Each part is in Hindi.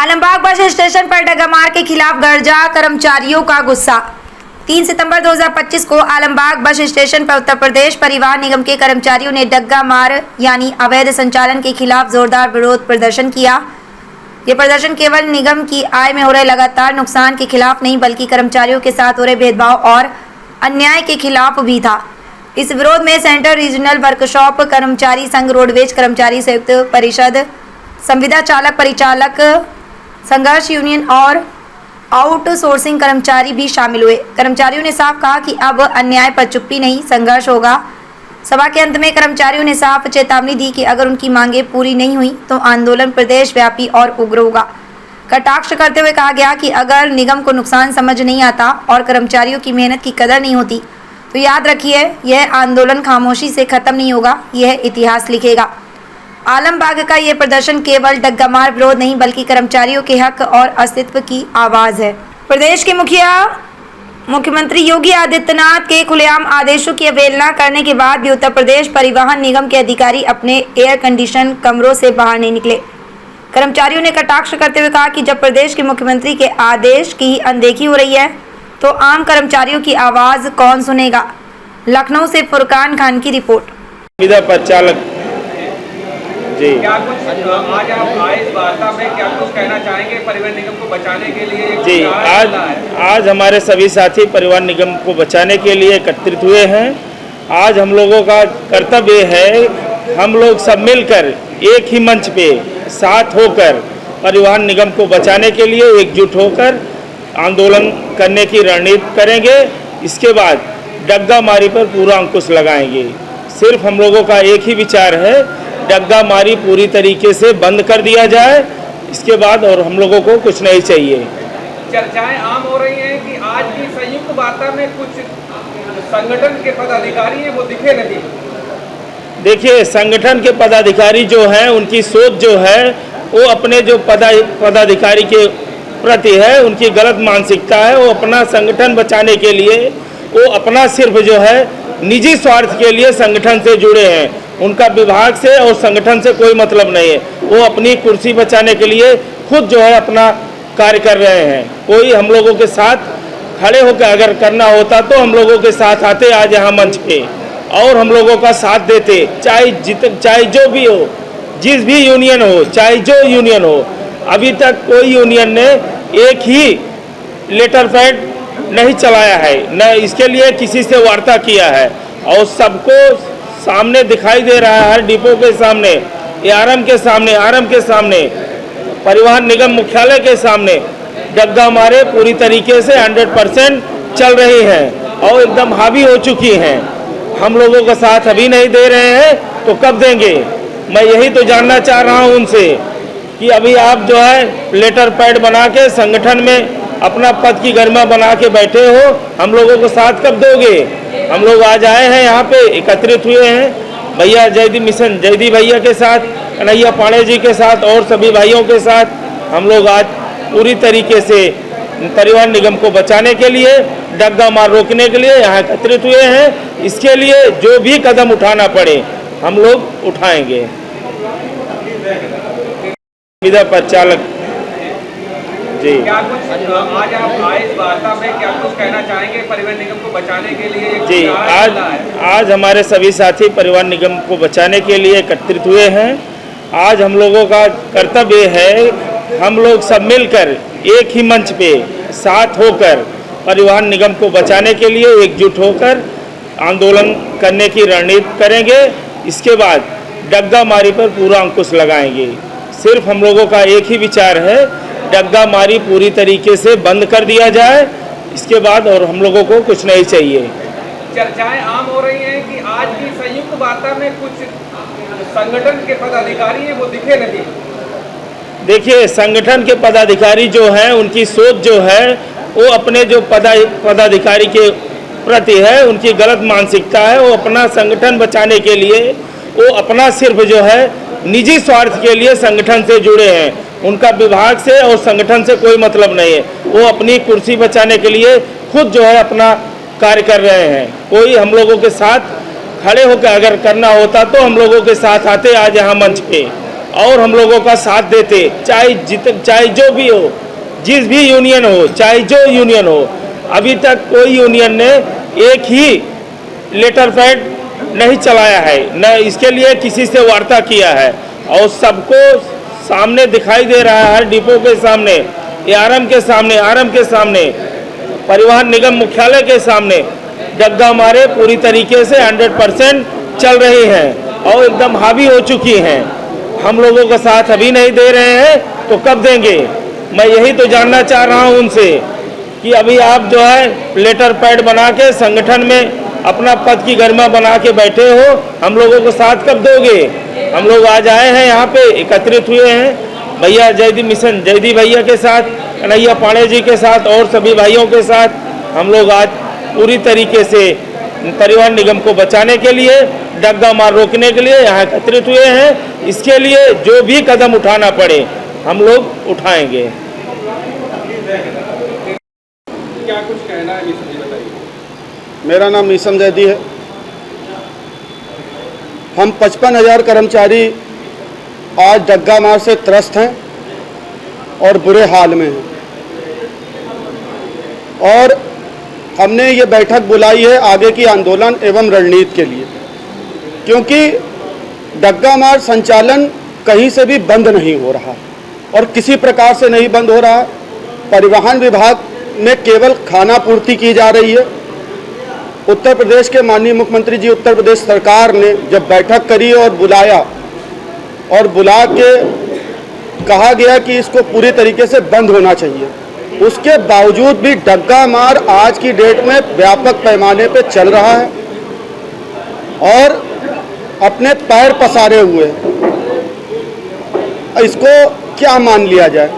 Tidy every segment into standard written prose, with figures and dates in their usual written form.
आलमबाग बस स्टेशन पर डग्गामार के खिलाफ गर्जा कर्मचारियों का गुस्सा। 3 सितंबर 2025 को आलमबाग बस स्टेशन पर उत्तर प्रदेश परिवहन निगम के कर्मचारियों ने डग्गामार यानी अवैध संचालन के खिलाफ जोरदार विरोध प्रदर्शन किया। ये प्रदर्शन केवल निगम की आय में हो रहे लगातार नुकसान के खिलाफ नहीं बल्कि कर्मचारियों के साथ हो रहे भेदभाव और अन्याय के खिलाफ भी था। इस विरोध में सेंट्रल रीजनल वर्कशॉप कर्मचारी संघ, रोडवेज कर्मचारी संयुक्त परिषद, संविदा चालक परिचालक संघर्ष यूनियन और आउटसोर्सिंग कर्मचारी भी शामिल हुए। कर्मचारियों ने साफ कहा कि अब अन्याय पर चुप्पी नहीं, संघर्ष होगा। सभा के अंत में कर्मचारियों ने साफ चेतावनी दी कि अगर उनकी मांगें पूरी नहीं हुई तो आंदोलन प्रदेश व्यापी और उग्र होगा। कटाक्ष करते हुए कहा गया कि अगर निगम को नुकसान समझ नहीं आता और कर्मचारियों की मेहनत की कदर नहीं होती तो याद रखिए, यह आंदोलन खामोशी से खत्म नहीं होगा, यह इतिहास लिखेगा। आलमबाग का ये प्रदर्शन केवल डग्गामार विरोध नहीं बल्कि कर्मचारियों के हक और अस्तित्व की आवाज़ है। प्रदेश के मुख्यमंत्री योगी आदित्यनाथ के खुलेआम आदेशों की अवहेलना करने के बाद भी उत्तर प्रदेश परिवहन निगम के अधिकारी अपने एयर कंडीशन कमरों से बाहर नहीं निकले। कर्मचारियों ने कटाक्ष करते हुए कहा कि जब प्रदेश के मुख्यमंत्री के आदेश की ही अनदेखी हो रही है तो आम कर्मचारियों की आवाज़ कौन सुनेगा। लखनऊ से फुरकान खान की रिपोर्ट। जी, क्या कुछ आज आप आए इस वार्ता में क्या कुछ कहना चाहेंगे परिवहन निगम को बचाने के लिए? जी, आज हमारे सभी साथी परिवहन निगम को बचाने के लिए एकत्रित हुए हैं। आज हम लोगों का कर्तव्य है, हम लोग सब मिलकर एक ही मंच पे साथ होकर परिवहन निगम को बचाने के लिए एकजुट होकर आंदोलन करने की रणनीति करेंगे। इसके बाद डग्गामारी पर पूरा अंकुश लगाएंगे। सिर्फ हम लोगों का एक ही विचार है, डग्गामारी पूरी तरीके से बंद कर दिया जाए। इसके बाद और हम लोगों को कुछ नहीं चाहिए। चर्चाएं आम हो रही हैं कि आज की संयुक्त वार्ता में कुछ संगठन के पदाधिकारी हैं वो दिखे नहीं। देखिए, संगठन के पदाधिकारी जो हैं उनकी सोच जो है वो अपने जो पदाधिकारी के प्रति है उनकी गलत मानसिकता है। वो अपना संगठन बचाने के लिए वो अपना सिर्फ जो है निजी स्वार्थ के लिए संगठन से जुड़े हैं। उनका विभाग से और संगठन से कोई मतलब नहीं है। वो अपनी कुर्सी बचाने के लिए खुद जो है अपना कार्य कर रहे हैं। कोई हम लोगों के साथ खड़े होकर अगर करना होता तो हम लोगों के साथ आते आज यहाँ मंच पे और हम लोगों का साथ देते। चाहे जो भी हो, जिस भी यूनियन हो, चाहे जो यूनियन हो, अभी तक कोई यूनियन ने एक ही लेटर पैड नहीं चलाया है, न इसके लिए किसी से वार्ता किया है। और सबको सामने दिखाई दे रहा है, हर डिपो के सामने, आरएम के सामने, परिवहन निगम मुख्यालय के सामने डग्गामारे पूरी तरीके से 100% चल रही हैं और एकदम हावी हो चुकी हैं। हम लोगों का साथ अभी नहीं दे रहे हैं तो कब देंगे? मैं यही तो जानना चाह रहा हूं उनसे कि अभी आप जो है लेटर पैड बना के संगठन में अपना पद की गरिमा बना के बैठे हो, हम लोगों को साथ कब दोगे? हम लोग आज आए हैं यहाँ पे, एकत्रित हुए हैं भैया जयदीप भैया के साथ, कन्हैया पांडे जी के साथ और सभी भाइयों के साथ हम लोग आज पूरी तरीके से परिवहन निगम को बचाने के लिए, डग्गामार रोकने के लिए यहाँ एकत्रित हुए हैं। इसके लिए जो भी कदम उठाना पड़े हम लोग उठाएंगे। चालक जी, क्या कुछ आज आप आए इस वार्ता में क्या कुछ कहना चाहेंगे परिवहन निगम को बचाने के लिए? जी, आज हमारे सभी साथी परिवहन निगम को बचाने के लिए एकत्रित हुए हैं। आज हम लोगों का कर्तव्य है, हम लोग सब मिलकर एक ही मंच पे साथ होकर परिवहन निगम को बचाने के लिए एकजुट होकर आंदोलन करने की रणनीति करेंगे। इसके बाद डग्गामारी पर पूरा अंकुश लगाएंगे। सिर्फ हम लोगों का एक ही विचार है, डग्गामारी पूरी तरीके से बंद कर दिया जाए। इसके बाद और हम लोगों को कुछ नहीं चाहिए। चर्चाएं आम हो रही हैं कि आज की संयुक्त वार्ता में कुछ संगठन के पदाधिकारी हैं वो दिखे नहीं। देखिए, संगठन के पदाधिकारी जो हैं उनकी सोच जो है वो अपने जो पदाधिकारी के प्रति है उनकी गलत मानसिकता है। वो अपना संगठन बचाने के लिए वो अपना सिर्फ जो है निजी स्वार्थ के लिए संगठन से जुड़े हैं। उनका विभाग से और संगठन से कोई मतलब नहीं है। वो अपनी कुर्सी बचाने के लिए खुद जो है अपना कार्य कर रहे हैं। कोई हम लोगों के साथ खड़े होकर अगर करना होता तो हम लोगों के साथ आते आज यहाँ मंच पे और हम लोगों का साथ देते, चाहे जो भी हो, जिस भी यूनियन हो, चाहे जो यूनियन हो। अभी तक कोई यूनियन ने एक ही लेटर पैड नहीं चलाया है, न इसके लिए किसी से वार्ता किया है, और सबको सामने दिखाई दे रहा है, डिपो के सामने, आरएम के सामने, परिवहन निगम मुख्यालय के सामने डग्गा मारे पूरी तरीके से 100% चल रही हैं और एकदम हावी हो चुकी हैं। हम लोगों का साथ अभी नहीं दे रहे हैं तो कब देंगे? मैं यही तो जानना चाह रहा हूं उनसे कि अभी आप जो है लेटर पैड बना के संगठन में अपना पद की गरिमा बना के बैठे हो, हम लोगों को साथ कब दोगे? हम लोग आज आए हैं यहाँ पे, एकत्रित हुए हैं भैया जयदीप भैया के साथ, कन्हैया पांडे जी के साथ और सभी भाइयों के साथ। हम लोग आज पूरी तरीके से परिवहन निगम को बचाने के लिए, डग्गा मार रोकने के लिए यहाँ एकत्रित हुए हैं। इसके लिए जो भी कदम उठाना पड़े हम लोग उठाएंगे। क्या कुछ कहना है मीसम जी, बताइए। मेरा नाम मीसम जैदी है। हम 55,000 कर्मचारी आज डग्गा मार से त्रस्त हैं और बुरे हाल में हैं, और हमने ये बैठक बुलाई है आगे की आंदोलन एवं रणनीति के लिए, क्योंकि डग्गा मार संचालन कहीं से भी बंद नहीं हो रहा और किसी प्रकार से नहीं बंद हो रहा। परिवहन विभाग में केवल खाना पूर्ति की जा रही है। उत्तर प्रदेश के माननीय मुख्यमंत्री जी, उत्तर प्रदेश सरकार ने जब बैठक करी और बुला के कहा गया कि इसको पूरी तरीके से बंद होना चाहिए, उसके बावजूद भी डग्गा मार आज की डेट में व्यापक पैमाने पे चल रहा है और अपने पैर पसारे हुए। इसको क्या मान लिया जाए?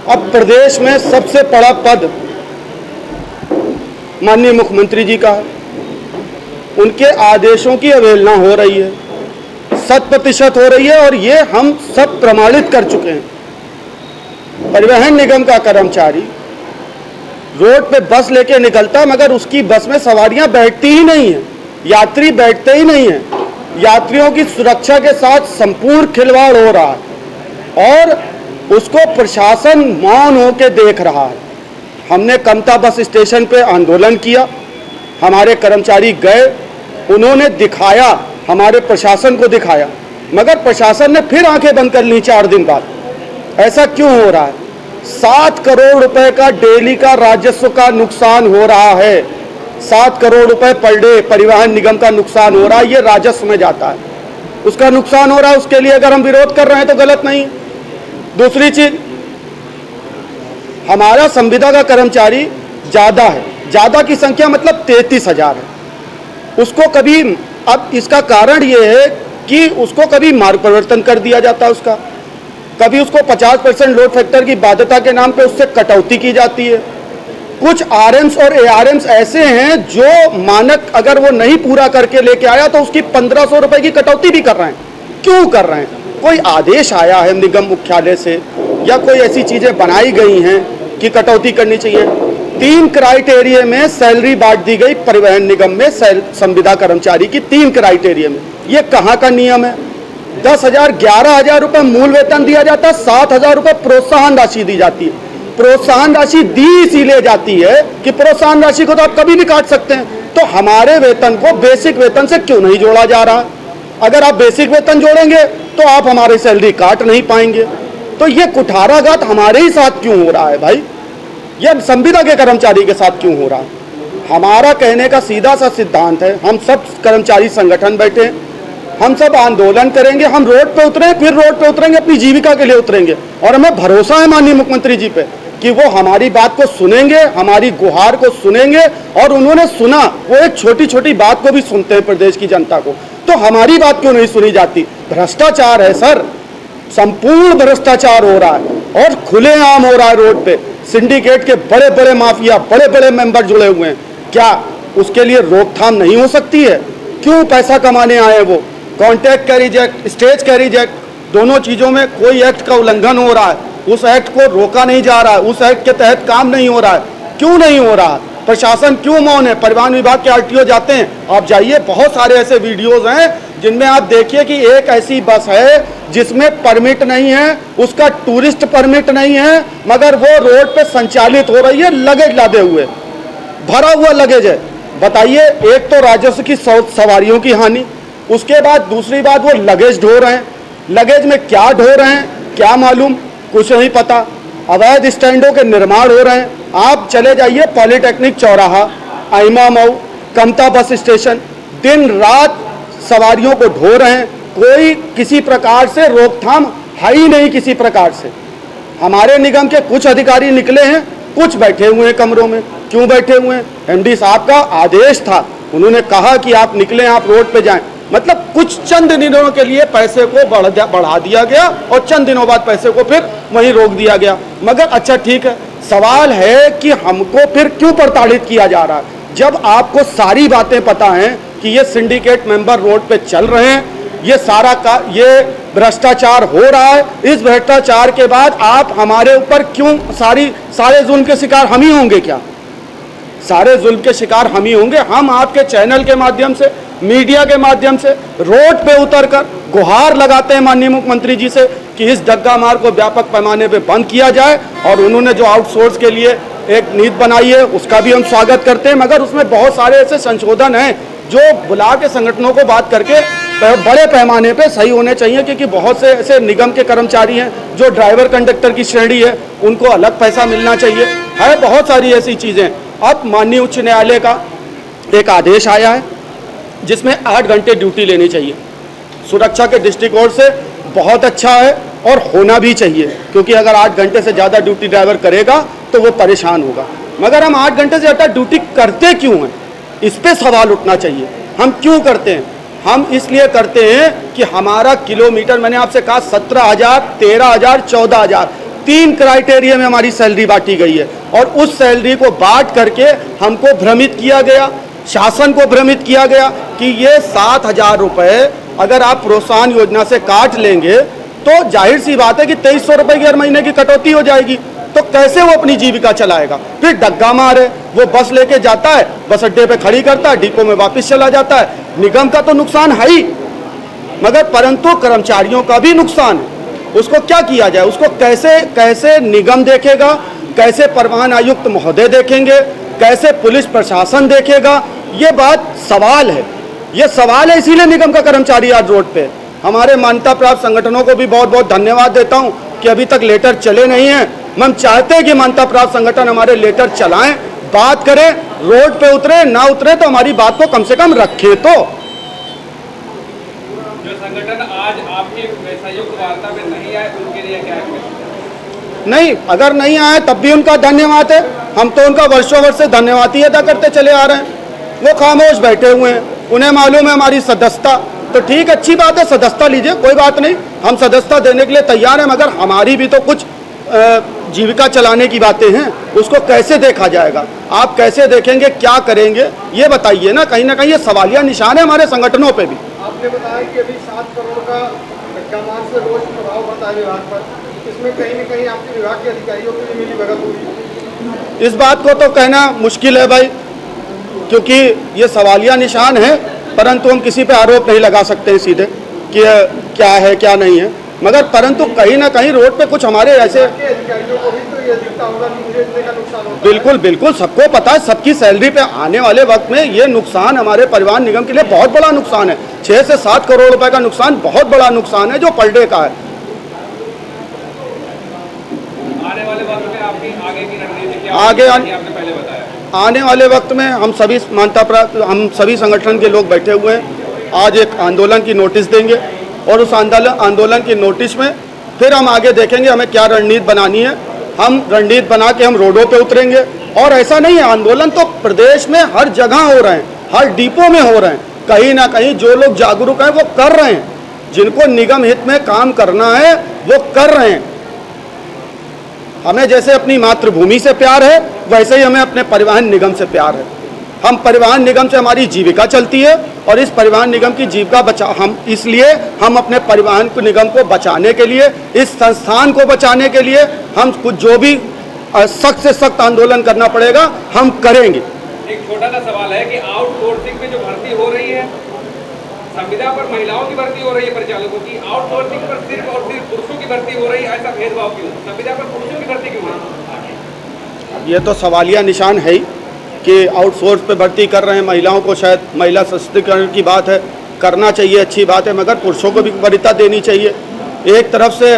अब प्रदेश में सबसे बड़ा पद माननीय मुख्यमंत्री जी का है, उनके आदेशों की अवहेलना हो रही है, 100% हो रही है, और ये हम सब प्रमाणित कर चुके हैं। परिवहन निगम का कर्मचारी रोड पे बस लेके निकलता, मगर उसकी बस में सवारियां बैठती ही नहीं है, यात्री बैठते ही नहीं है। यात्रियों की सुरक्षा के साथ संपूर्ण खिलवाड़ हो रहा है और उसको प्रशासन मौन होकर देख रहा है। हमने कमता बस स्टेशन पे आंदोलन किया, हमारे कर्मचारी गए, उन्होंने दिखाया, हमारे प्रशासन को दिखाया, मगर प्रशासन ने फिर आंखें बंद कर ली 4 दिन बाद। ऐसा क्यों हो रहा है? 7 करोड़ रुपए का डेली का राजस्व का नुकसान हो रहा है। 7 करोड़ रुपए पर डे परिवहन निगम का नुकसान हो रहा है, ये राजस्व में जाता है, उसका नुकसान हो रहा है। उसके लिए अगर हम विरोध कर रहे हैं तो गलत नहीं। दूसरी चीज, हमारा संविदा का कर्मचारी ज़्यादा है, ज़्यादा की संख्या मतलब 33,000 है। उसको कभी, अब इसका कारण ये है कि उसको कभी मार्ग परिवर्तन कर दिया जाता है, उसका कभी उसको 50% लोड फैक्टर की बाध्यता के नाम पे उससे कटौती की जाती है। कुछ आरएम्स और एआरएम्स ऐसे हैं जो मानक अगर वो नहीं पूरा करके लेके आया तो उसकी 1500 रुपए की कटौती भी कर रहे हैं। क्यों कर रहे हैं? कोई आदेश आया है निगम मुख्यालय से या कोई ऐसी चीजें बनाई गई हैं कि कटौती करनी चाहिए? 3 क्राइटेरिया में सैलरी बांट दी गई परिवहन निगम में संविदा कर्मचारी की, 3 क्राइटेरिया में। ये कहाँ का नियम है? 10,000 11,000 रुपए मूल वेतन दिया जाता है, 7,000 रुपए प्रोत्साहन राशि दी जाती है। प्रोत्साहन राशि दी इसीलिए जाती है कि प्रोत्साहन राशि को तो आप कभी भी काट सकते हैं, तो हमारे वेतन को बेसिक वेतन से क्यों नहीं जोड़ा जा रहा? अगर आप बेसिक वेतन जोड़ेंगे तो आप हमारी सैलरी काट नहीं पाएंगे। तो ये कुठाराघात हमारे ही साथ क्यों हो रहा है भाई? यह संविदा के कर्मचारी के साथ क्यों हो रहा है? हमारा कहने का सीधा सा सिद्धांत है, हम सब कर्मचारी संगठन बैठे हैं, हम सब आंदोलन करेंगे, हम रोड पे उतरे, फिर रोड पे उतरेंगे, अपनी जीविका के लिए उतरेंगे, और हमें भरोसा है माननीय मुख्यमंत्री जी पे कि वो हमारी बात को सुनेंगे, हमारी गुहार को सुनेंगे। और उन्होंने सुना, वो एक छोटी छोटी बात को भी सुनते हैं प्रदेश की जनता को, तो हमारी बात क्यों नहीं सुनी जाती? भ्रष्टाचार है सर, संपूर्ण भ्रष्टाचार हो रहा है और खुलेआम हो रहा है रोड पे। सिंडिकेट के बड़े बड़े माफिया, बड़े बड़े मेंबर जुड़े हुए हैं। क्या उसके लिए रोकथाम नहीं हो सकती है? क्यों पैसा कमाने आए वो? Contract carriage act, stage carriage act, दोनों चीज़ों में कोई एक्ट का उल्लंघन हो रहा है, उस एक्ट को रोका नहीं जा रहा है, उस एक्ट के तहत काम नहीं हो रहा है। क्यों नहीं हो रहा? प्रशासन क्यों मौन है? परिवहन विभाग के आरटीओ जाते हैं, आप जाइए, बहुत सारे ऐसे वीडियोस हैं जिनमें आप देखिए कि एक ऐसी बस है जिसमें परमिट नहीं है, उसका टूरिस्ट परमिट नहीं है, मगर वो रोड पे संचालित हो रही है लगेज लादे हुए, भरा हुआ लगेज है। बताइए, एक तो राजस्व की सवारियों की हानि, उसके बाद दूसरी बात वो लगेज ढो रहे हैं, लगेज में क्या ढो रहे हैं क्या मालूम, कुछ नहीं पता। अवैध स्टैंडों के निर्माण हो रहे हैं। आप चले जाइए पॉलिटेक्निक चौराहा, आइमा मऊ, कमता बस स्टेशन, दिन रात सवारियों को ढो रहे हैं, कोई किसी प्रकार से रोकथाम है ही नहीं किसी प्रकार से। हमारे निगम के कुछ अधिकारी निकले हैं, कुछ बैठे हुए हैं कमरों में। क्यों बैठे हुए हैं? एमडी साहब का आदेश था, उन्होंने कहा कि आप निकलें, आप रोड पे जाएं। मतलब कुछ चंद दिनों के लिए पैसे को बढ़ा दिया गया और चंद दिनों बाद पैसे को फिर वहीं रोक दिया गया। मगर अच्छा ठीक है, सवाल है कि हमको फिर क्यों प्रताड़ित किया जा रहा है जब आपको सारी बातें पता हैं कि ये सिंडिकेट मेंबर रोड पे चल रहे हैं, ये सारा का ये भ्रष्टाचार हो रहा है। इस भ्रष्टाचार के बाद आप हमारे ऊपर क्यों सारे जुल्म के शिकार हम ही होंगे क्या? सारे जुल्म के शिकार हम ही होंगे। हम आपके चैनल के माध्यम से, मीडिया के माध्यम से रोड पे उतरकर गुहार लगाते हैं माननीय मुख्यमंत्री जी से कि इस डग्गा मार को व्यापक पैमाने पे बंद किया जाए। और उन्होंने जो आउटसोर्स के लिए एक नीति बनाई है उसका भी हम स्वागत करते हैं, मगर उसमें बहुत सारे ऐसे संशोधन हैं जो बुला के संगठनों को बात करके बड़े पैमाने पे सही होने चाहिए, क्योंकि बहुत से ऐसे निगम के कर्मचारी हैं जो ड्राइवर कंडक्टर की श्रेणी है, उनको अलग पैसा मिलना चाहिए है। बहुत सारी ऐसी चीज़ें। अब माननीय उच्च न्यायालय का एक आदेश आया है जिसमें 8 घंटे ड्यूटी लेनी चाहिए। सुरक्षा के दृष्टिकोण से बहुत अच्छा है और होना भी चाहिए, क्योंकि अगर 8 घंटे से ज़्यादा ड्यूटी ड्राइवर करेगा तो वो परेशान होगा। मगर हम 8 घंटे से ज़्यादा ड्यूटी करते क्यों हैं, इस पे सवाल उठना चाहिए। हम क्यों करते हैं? हम इसलिए करते हैं कि हमारा किलोमीटर, मैंने आपसे कहा 17,000, 13,000, 14,000, 3 क्राइटेरिया में हमारी सैलरी बांटी गई है। और उस सैलरी को बांट करके हमको भ्रमित किया गया, शासन को भ्रमित किया गया कि ये 7,000 रुपये अगर आप प्रोत्साहन योजना से काट लेंगे तो जाहिर सी बात है कि 2,300 रुपये की हर महीने की कटौती हो जाएगी। तो कैसे वो अपनी जीविका चलाएगा? फिर डग्गा मार है, वो बस लेके जाता है, बस अड्डे पे खड़ी करता है, डिपो में वापस चला जाता है। निगम का तो नुकसान है ही, मगर परंतु कर्मचारियों का भी नुकसान है। उसको क्या किया जाए? उसको कैसे निगम देखेगा, कैसे परिवहन आयुक्त महोदय देखेंगे, कैसे पुलिस प्रशासन देखेगा? ये बात सवाल है, ये सवाल है। इसीलिए निगम का कर्मचारी आज रोड पे। हमारे मान्यता प्राप्त संगठनों को भी बहुत बहुत धन्यवाद देता हूं कि अभी तक लेटर चले नहीं हैं। हम चाहते हैं कि मान्यता प्राप्त संगठन हमारे लेटर चलाएं, बात करें, रोड पे उतरे, ना उतरे तो हमारी बात को कम से कम रखें। तो जो संगठन आज आपकी संयुक्त वार्ता में नहीं आए उनके लिए क्या है? नहीं, अगर नहीं आए तब भी उनका धन्यवाद है। हम तो उनका वर्षों वर्ष से धन्यवाद ही अदा करते चले आ रहे हैं। वो खामोश बैठे हुए हैं, उन्हें मालूम है हमारी सदस्यता, तो ठीक, अच्छी बात है, सदस्यता लीजिए, कोई बात नहीं, हम सदस्यता देने के लिए तैयार हैं। मगर हमारी भी तो कुछ जीविका चलाने की बातें हैं, उसको कैसे देखा जाएगा? आप कैसे देखेंगे, क्या करेंगे, ये बताइए ना कहीं ये सवालिया निशान है हमारे संगठनों पे भी। आपने बताया कि अभी 7 करोड़ का डग्गा मार से रोज प्रभाव पड़ता है विभाग पर, इसमें कहीं न कहीं आपके विभाग के अधिकारियों की भी मिली भगत हुई। इस बात को तो कहना मुश्किल है भाई, क्योंकि ये सवालिया निशान है, परंतु हम किसी पे आरोप नहीं लगा सकते हैं सीधे कि क्या है क्या नहीं है। मगर परंतु कहीं ना कहीं रोड पे कुछ हमारे ऐसे अधिकारियों को भी तो ये दिखता होगा कि मुझे इतने का नुकसान होता है। बिल्कुल बिल्कुल, सबको पता है, सबकी सैलरी पे आने वाले वक्त में ये नुकसान हमारे परिवहन निगम के लिए बहुत बड़ा नुकसान है। 6 से 7 करोड़ रुपए का नुकसान बहुत बड़ा नुकसान है जो पर डे का है। आने वाले वक्त में आपकी आगे की रणनीति क्या आगे होगी? आपने पहले बताया आने वाले वक्त में हम सभी मान्यता प्राप्त, हम सभी संगठन के लोग बैठे हुए हैं। आज एक आंदोलन की नोटिस देंगे और उस आंदोलन की नोटिस में फिर हम आगे देखेंगे हमें क्या रणनीति बनानी है। हम रणनीति बना के हम रोडों पे उतरेंगे। और ऐसा नहीं है, आंदोलन तो प्रदेश में हर जगह हो रहे हैं, हर डिपो में हो रहे हैं। कहीं ना कहीं जो लोग जागरूक हैं वो कर रहे हैं, जिनको निगम हित में काम करना है वो कर रहे हैं। हमें जैसे अपनी मातृभूमि से प्यार है, वैसे ही हमें अपने परिवहन निगम से प्यार है। हम परिवहन निगम से हमारी जीविका चलती है और इस परिवहन निगम की जीविका इसलिए हम अपने परिवहन निगम को बचाने के लिए, इस संस्थान को बचाने के लिए हम कुछ जो भी सख्त से सख्त आंदोलन करना पड़ेगा हम करेंगे। एक छोटा सा सवाल है कि आउटसोर्सिंग में जो भर्ती हो रही है, संविदा पर महिलाओं की भर्ती हो रही है परिचालकों की, आउटसोर्सिंग पर सिर्फ और सिर्फ पुरुषों की भर्ती हो रही है, ऐसा भेदभाव क्यों? संविदा पर पुरुषों की भर्ती क्यों है? ये तो सवालिया निशान है ही कि आउटसोर्स पे भर्ती कर रहे हैं महिलाओं को। शायद महिला सशक्तिकरण की बात है, करना चाहिए, अच्छी बात है, मगर पुरुषों को भी वरीयता देनी चाहिए। एक तरफ से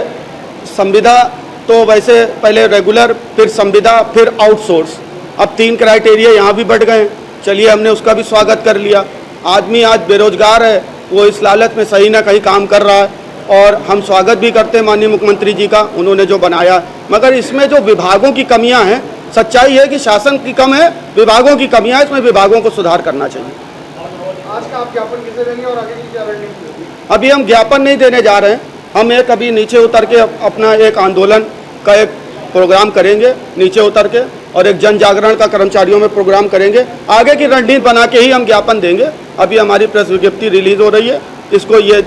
संविदा तो वैसे पहले रेगुलर, फिर संविदा, फिर आउटसोर्स, अब 3 क्राइटेरिया यहाँ भी बढ़ गए। चलिए, हमने उसका भी स्वागत कर लिया। आदमी आज बेरोजगार है, वो इस लालच में सही ना कहीं काम कर रहा है और हम स्वागत भी करते हैं माननीय मुख्यमंत्री जी का, उन्होंने जो बनाया। मगर इसमें जो विभागों की कमियां हैं, सच्चाई है कि शासन की कम है, विभागों की कमियां, इसमें विभागों को सुधार करना चाहिए। आज का आप ज्ञापन किसे देंगे और आगे की क्या रणनीति होगी? अभी हम ज्ञापन नहीं देने जा रहे हैं, हम एक अभी नीचे उतर के अपना एक आंदोलन का एक प्रोग्राम करेंगे नीचे उतर के, और एक जन जागरण का कर्मचारियों में प्रोग्राम करेंगे। आगे की रणनीति बना के ही हम ज्ञापन देंगे। अभी हमारी प्रेस विज्ञप्ति रिलीज हो रही है, इसको ये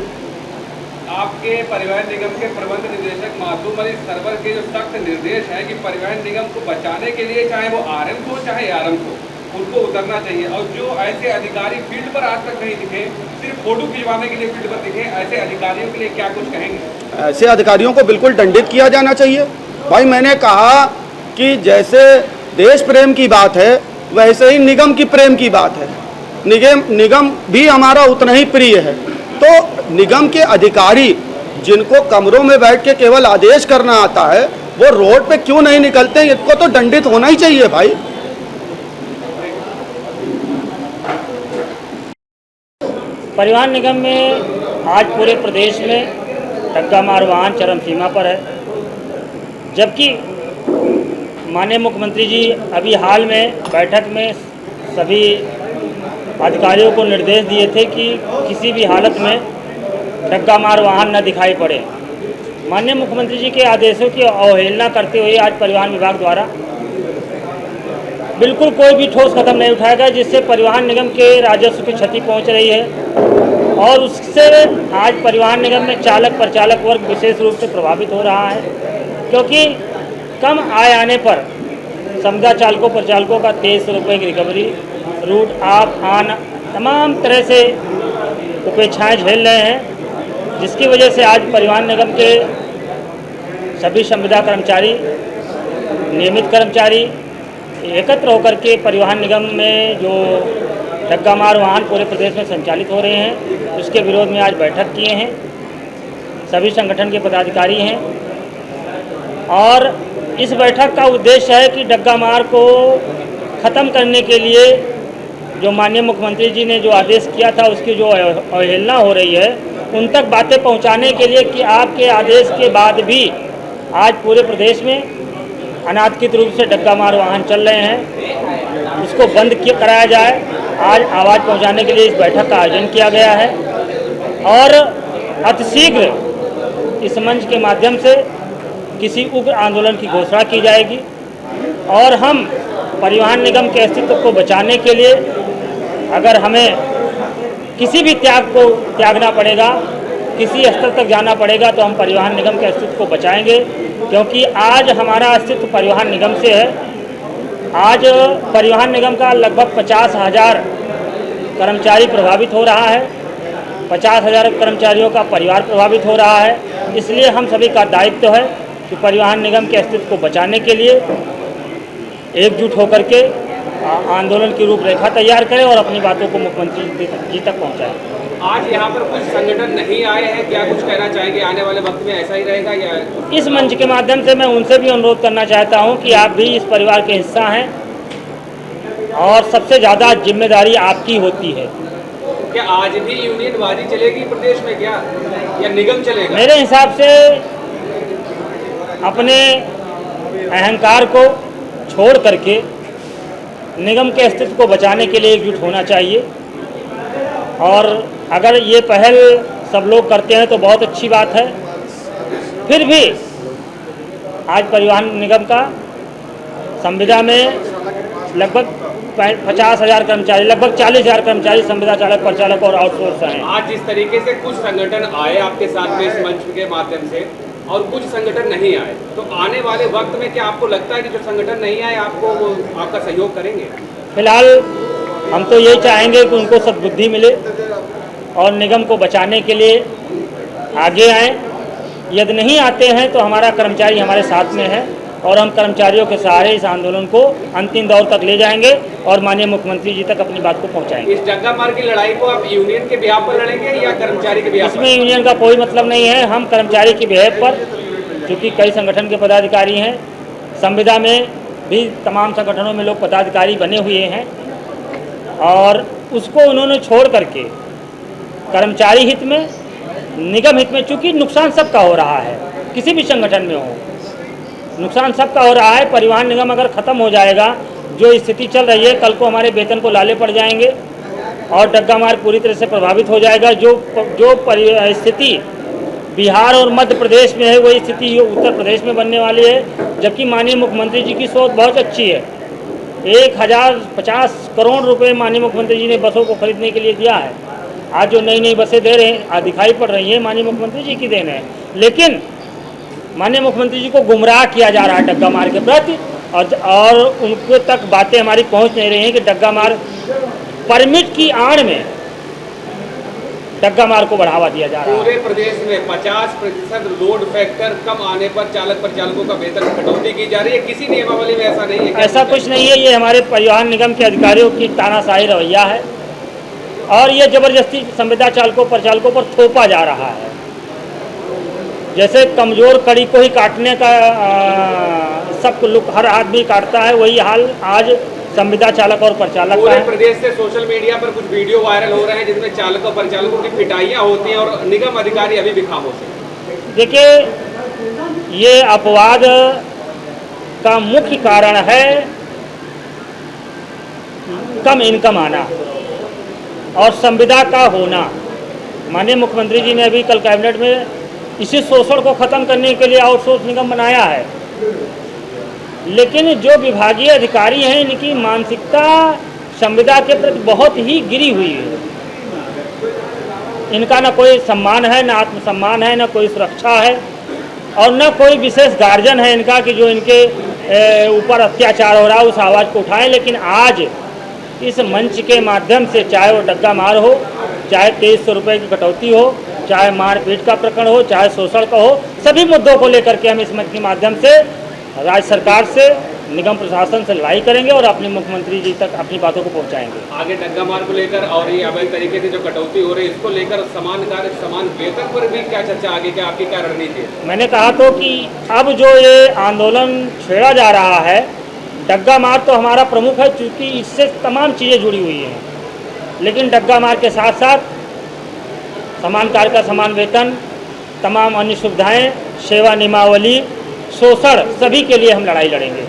आपके परिवहन निगम के प्रबंध निदेशक मासूम अली सरवर के जो सख्त निर्देश हैं कि परिवहन निगम को बचाने के लिए चाहे वो आरएम हो चाहे आरएम हो, उनको उतरना चाहिए। और जो ऐसे अधिकारी फील्ड पर आज तक नहीं दिखे, सिर्फ फोटो खिंचवाने के लिए फील्ड पर दिखे, ऐसे अधिकारियों के लिए क्या कुछ कहेंगे? ऐसे अधिकारियों को बिल्कुल दंडित किया जाना चाहिए। भाई, मैंने कहा कि जैसे देश प्रेम की बात है, वैसे ही निगम की प्रेम की बात है। निगम भी हमारा उतना ही प्रिय है। तो निगम के अधिकारी जिनको कमरों में बैठ के केवल आदेश करना आता है, वो रोड पे क्यों नहीं निकलते हैं? इनको तो दंडित होना ही चाहिए भाई। परिवहन निगम में आज पूरे प्रदेश में डग्गा मार वाहन चरम सीमा पर है, जबकि माननीय मुख्यमंत्री जी अभी हाल में बैठक में सभी अधिकारियों को निर्देश दिए थे कि किसी भी हालत में डग्गा मार वाहन न दिखाई पड़े। माननीय मुख्यमंत्री जी के आदेशों की अवहेलना करते हुए आज परिवहन विभाग द्वारा बिल्कुल कोई भी ठोस कदम नहीं उठाया गया, जिससे परिवहन निगम के राजस्व की क्षति पहुंच रही है और उससे आज परिवहन निगम में चालक परिचालक वर्ग विशेष रूप से प्रभावित हो रहा है, क्योंकि कम आय आने पर संविदा चालकों परिचालकों का 2300 रुपये की रिकवरी, रूट आप आन तमाम तरह से उपेक्षाएं झेल रहे हैं, जिसकी वजह से आज परिवहन निगम के सभी संविदा कर्मचारी, नियमित कर्मचारी एकत्र होकर के परिवहन निगम में जो डग्गा मार वाहन पूरे प्रदेश में संचालित हो रहे हैं, उसके विरोध में आज बैठक किए हैं। सभी संगठन के पदाधिकारी हैं और इस बैठक का उद्देश्य है कि डग्गा मार को ख़त्म करने के लिए जो माननीय मुख्यमंत्री जी ने जो आदेश किया था, उसकी जो अवहेलना हो रही है, उन तक बातें पहुंचाने के लिए कि आपके आदेश के बाद भी आज पूरे प्रदेश में अनाधिकृत रूप से डग्गा मार वाहन चल रहे हैं, उसको बंद कराया जाए। आज आवाज़ पहुंचाने के लिए इस बैठक का आयोजन किया गया है और अतिशीघ्र इस मंच के माध्यम से किसी उग्र आंदोलन की घोषणा की जाएगी और हम परिवहन निगम के अस्तित्व को बचाने के लिए अगर हमें किसी भी त्याग को त्यागना पड़ेगा, किसी स्तर तक जाना पड़ेगा, तो हम परिवहन निगम के अस्तित्व को बचाएंगे, क्योंकि आज हमारा अस्तित्व परिवहन निगम से है। आज परिवहन निगम का लगभग 50,000 कर्मचारी प्रभावित हो रहा है, 50,000 कर्मचारियों का परिवार प्रभावित हो रहा है। इसलिए हम सभी का दायित्व है कि परिवहन निगम के अस्तित्व को बचाने के लिए एकजुट होकर के आंदोलन की रूपरेखा तैयार करें और अपनी बातों को मुख्यमंत्री जी तक पहुंचाएं। आज यहाँ पर कुछ संगठन नहीं आए हैं, क्या कुछ कहना चाहेंगे? आने वाले वक्त में ऐसा ही रहेगा या? इस मंच के माध्यम से मैं उनसे भी अनुरोध करना चाहता हूं कि आप भी इस परिवार के हिस्सा हैं और सबसे ज़्यादा जिम्मेदारी आपकी होती है। क्या आज भी यूनियनबाजी चलेगी प्रदेश में क्या, या निगम चलेगा? मेरे हिसाब से अपने अहंकार को छोड़ करके निगम के अस्तित्व को बचाने के लिए एकजुट होना चाहिए और अगर ये पहल सब लोग करते हैं तो बहुत अच्छी बात है। फिर भी आज परिवहन निगम का संविदा में लगभग 50,000 कर्मचारी, लगभग 40,000 कर्मचारी संविदा चालक परिचालक और आउटसोर्स हैं। आज जिस तरीके से कुछ संगठन आए आपके साथ में इस मंच के माध्यम से और कुछ संगठन नहीं आए, तो आने वाले वक्त में क्या आपको लगता है कि जो संगठन नहीं आए आपको वो आपका सहयोग करेंगे? फिलहाल हम तो यही चाहेंगे कि उनको सद्बुद्धि मिले और निगम को बचाने के लिए आगे आएँ। यदि नहीं आते हैं तो हमारा कर्मचारी हमारे साथ में है और हम कर्मचारियों के सहारे इस आंदोलन को अंतिम दौर तक ले जाएंगे और माननीय मुख्यमंत्री जी तक अपनी बात को पहुंचाएंगे। इस डग्गा मार की लड़ाई को आप यूनियन के बिहाफ पर लड़ेंगे या कर्मचारी के बिहाफ पर? इसमें यूनियन का कोई मतलब नहीं है। हम कर्मचारी की बिहेव पर, क्योंकि कई संगठन के पदाधिकारी हैं, संविदा में भी तमाम संगठनों में लोग पदाधिकारी बने हुए हैं और उसको उन्होंने छोड़ करके कर्मचारी हित में, निगम हित में, चूँकि नुकसान सबका हो रहा है, किसी भी संगठन में हो नुकसान सबका हो रहा है। परिवहन निगम अगर ख़त्म हो जाएगा, जो स्थिति चल रही है, कल को हमारे वेतन को लाले पड़ जाएंगे और डग्गा मार्ग पूरी तरह से प्रभावित हो जाएगा। जो स्थिति बिहार और मध्य प्रदेश में है, वही स्थिति उत्तर प्रदेश में बनने वाली है। जबकि माननीय मुख्यमंत्री जी की सोच बहुत अच्छी है। 1050 करोड़ रुपए माननीय मुख्यमंत्री जी ने बसों को खरीदने के लिए दिया है। आज जो नई नई बसें दे रहे हैं, दिखाई पड़ रही हैं, माननीय मुख्यमंत्री जी की देन है। लेकिन माननीय मुख्यमंत्री जी को गुमराह किया जा रहा है डग्गा मार्ग के प्रति और उनके तक बातें हमारी पहुंच नहीं रही हैं कि डग्गा मार्ग परमिट की आड़ में डग्गा मार्ग को बढ़ावा दिया जा रहा है। पूरे प्रदेश में 50% लोड फैक्टर कम आने पर चालक परिचालकों का वेतन कटौती की जा रही है। किसी नियमावली में ऐसा नहीं है। ऐसा कुछ नहीं है। ये हमारे परिवहन निगम के अधिकारियों की तानाशाही रवैया है और ये जबरदस्ती संविदा चालकों परिचालकों पर थोपा जा रहा है। जैसे कमज़ोर कड़ी को ही काटने का सब लोग, हर आदमी काटता है, वही हाल आज संविदा चालक और परिचालक का पूरे है। प्रदेश से सोशल मीडिया पर कुछ वीडियो वायरल हो रहे हैं जिसमें चालक और परिचालकों की पिटाइयां होती हैं और निगम अधिकारी अभी भी खामोश हैं। देखिए, ये अपवाद का मुख्य कारण है कम इनकम आना और संविदा का होना। माननीय मुख्यमंत्री जी ने अभी कल कैबिनेट में इसी शोषण को ख़त्म करने के लिए आउटसोर्स निगम बनाया है। लेकिन जो विभागीय अधिकारी हैं, इनकी मानसिकता संविदा के प्रति बहुत ही गिरी हुई है। इनका ना कोई सम्मान है, ना आत्मसम्मान है, ना कोई सुरक्षा है और न कोई विशेष गार्जियन है इनका कि जो इनके ऊपर अत्याचार हो रहा है उस आवाज़ को उठाएं। लेकिन आज इस मंच के माध्यम से, चाहे वो डग्गा मार हो, चाहे 2300 रुपये की कटौती हो, चाहे मारपीट का प्रकरण हो, चाहे शोषण का हो, सभी मुद्दों को लेकर के हम इस मंच के माध्यम से राज्य सरकार से, निगम प्रशासन से लड़ाई करेंगे और अपने मुख्यमंत्री जी तक अपनी बातों को पहुंचाएंगे। आगे डग्गा मार्ग को लेकर और ये अवैध तरीके से जो कटौती हो रही है, इसको लेकर समान कार्य समान वेतन पर भी क्या चर्चा आगे, क्या आपकी क्या रणनीति है? मैंने कहा तो कि अब जो ये आंदोलन छेड़ा जा रहा है, डग्गा मार्ग तो हमारा प्रमुख है, क्योंकि इससे तमाम चीज़ें जुड़ी हुई हैं। लेकिन डग्गा मार्ग के साथ साथ समान कार्य का समान वेतन, तमाम अन्य सुविधाएं, सेवा नियमावली, शोषण, सभी के लिए हम लड़ाई लड़ेंगे।